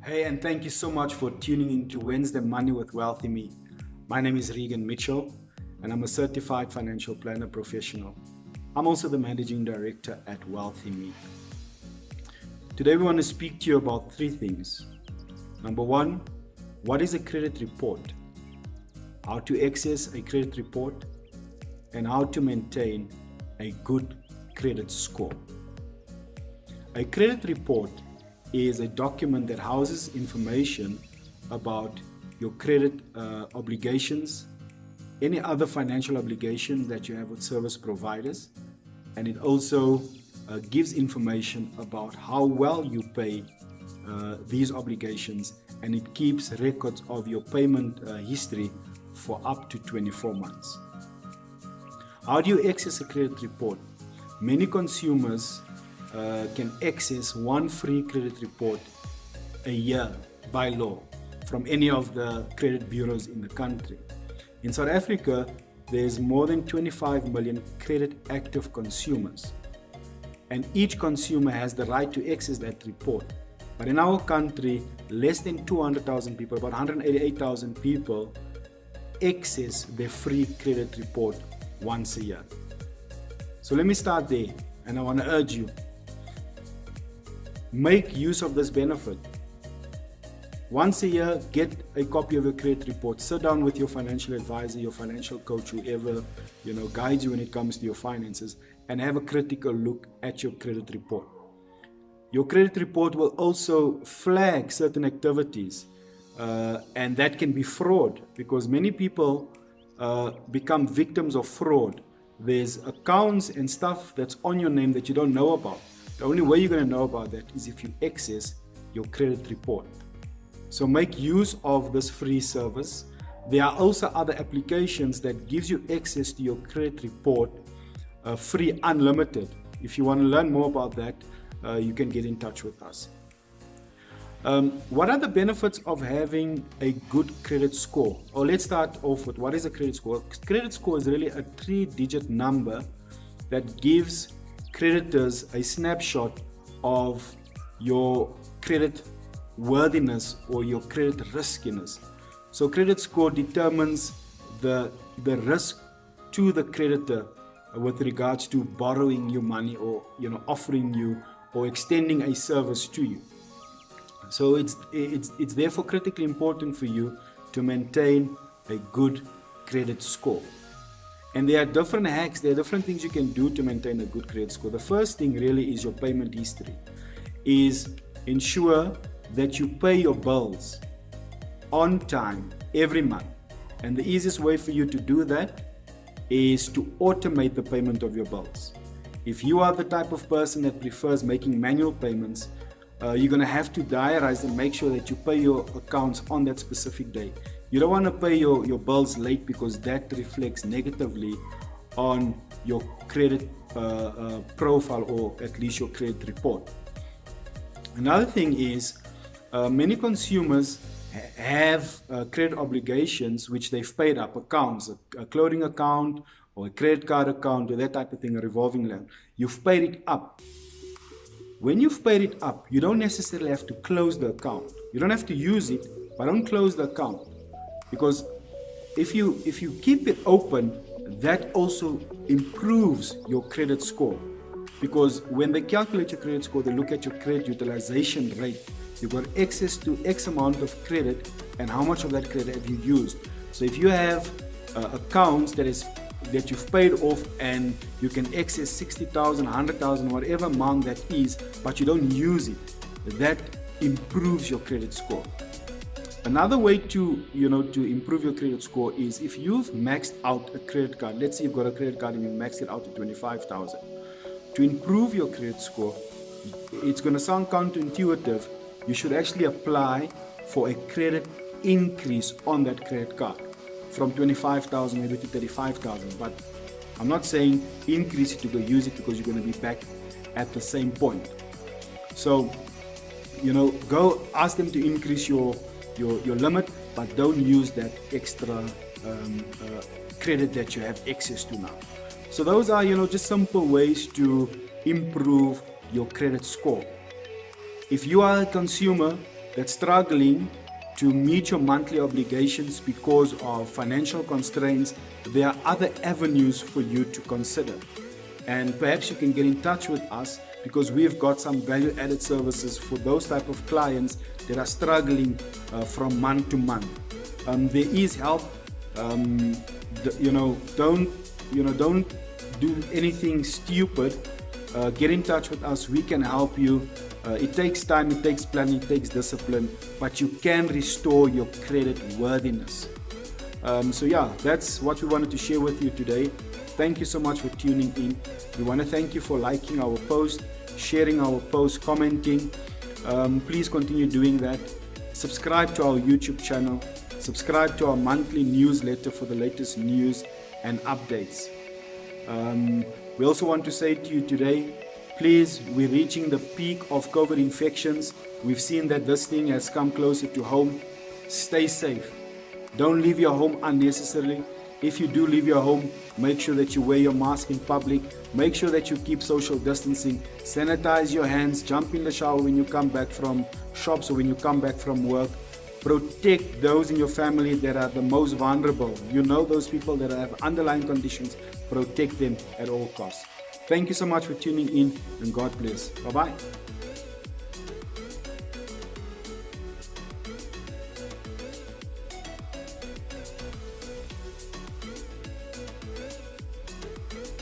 Hey, and thank you so much for tuning in to Wednesday Money with Wealthy Me. My name is Regan Mitchell, and I'm a certified financial planner professional. I'm also the managing director at Wealthy Me. Today, we want to speak to you about three things. Number one, what is a credit report? How to access a credit report, and how to maintain a good credit score. A credit report is a document that houses information about your credit obligations, any other financial obligations that you have with service providers, and it also gives information about how well you pay these obligations, and it keeps records of your payment history for up to 24 months. How do you access a credit report? Many consumers can access one free credit report a year by law from any of the credit bureaus in the country. In South Africa, there's more than 25 million credit active consumers, and each consumer has the right to access that report. But in our country, less than 200,000 people, about 188,000 people, access the free credit report once a year. So let me start there, and I want to urge you, make use of this benefit. Once a year, get a copy of your credit report. Sit down with your financial advisor, your financial coach, whoever guides you when it comes to your finances, and have a critical look at your credit report. Your credit report will also flag certain activities, and that can be fraud, because many people become victims of fraud. There's accounts and stuff that's on your name that you don't know about. The only way you're going to know about that is if you access your credit report. So make use of this free service. There are also other applications that gives you access to your credit report free, unlimited. If you want to learn more about that, you can get in touch with us. What are the benefits of having a good credit score? Or let's start off with, what is a credit score? Credit score is really a 3-digit number that gives creditors a snapshot of your credit worthiness or your credit riskiness. So credit score determines the risk to the creditor with regards to borrowing you money, or offering you or extending a service to you. So it's therefore critically important for you to maintain a good credit score. And there are different hacks, there are different things you can do to maintain a good credit score. The first thing really is your payment history. Is ensure that you pay your bills on time every month. And the easiest way for you to do that is to automate the payment of your bills. If you are the type of person that prefers making manual payments, you're going to have to diarize and make sure that you pay your accounts on that specific day. You don't want to pay your bills late, because that reflects negatively on your credit profile, or at least your credit report. Another thing is, many consumers have credit obligations which they've paid up, accounts, a clothing account or a credit card account or that type of thing, a revolving loan. You've paid it up. When you've paid it up, you don't necessarily have to close the account. You don't have to use it, but don't close the account. Because if you keep it open, that also improves your credit score. Because when they calculate your credit score, they look at your credit utilization rate. You've got access to X amount of credit, and how much of that credit have you used. So if you have accounts that you've paid off, and you can access 60,000, 100,000, whatever amount that is, but you don't use it, that improves your credit score. Another way to improve your credit score is if you've maxed out a credit card. Let's say you've got a credit card and you maxed it out to 25,000. To improve your credit score, it's going to sound counterintuitive. You should actually apply for a credit increase on that credit card from 25,000 maybe to 35,000. But I'm not saying increase it to go use it, because you're going to be back at the same point. So, go ask them to increase your limit, but don't use that extra credit that you have access to now. So those are, just simple ways to improve your credit score. If you are a consumer that's struggling to meet your monthly obligations because of financial constraints, there are other avenues for you to consider. And perhaps you can get in touch with us because we've got some value-added services for those type of clients that are struggling from month to month. There is help. Don't do anything stupid. Get in touch with us. We can help you. It takes time, it takes planning, it takes discipline, but you can restore your credit worthiness. That's what we wanted to share with you today. Thank you so much for tuning in. We want to thank you for liking our post, sharing our post, commenting. Please continue doing that. Subscribe to our YouTube channel. Subscribe to our monthly newsletter for the latest news and updates. We also want to say to you today, please, we're reaching the peak of COVID infections. We've seen that this thing has come closer to home. Stay safe. Don't leave your home unnecessarily. If you do leave your home, make sure that you wear your mask in public. Make sure that you keep social distancing. Sanitize your hands. Jump in the shower when you come back from shops or when you come back from work. Protect those in your family that are the most vulnerable. You know those people that have underlying conditions. Protect them at all costs. Thank you so much for tuning in, and God bless. Bye-bye.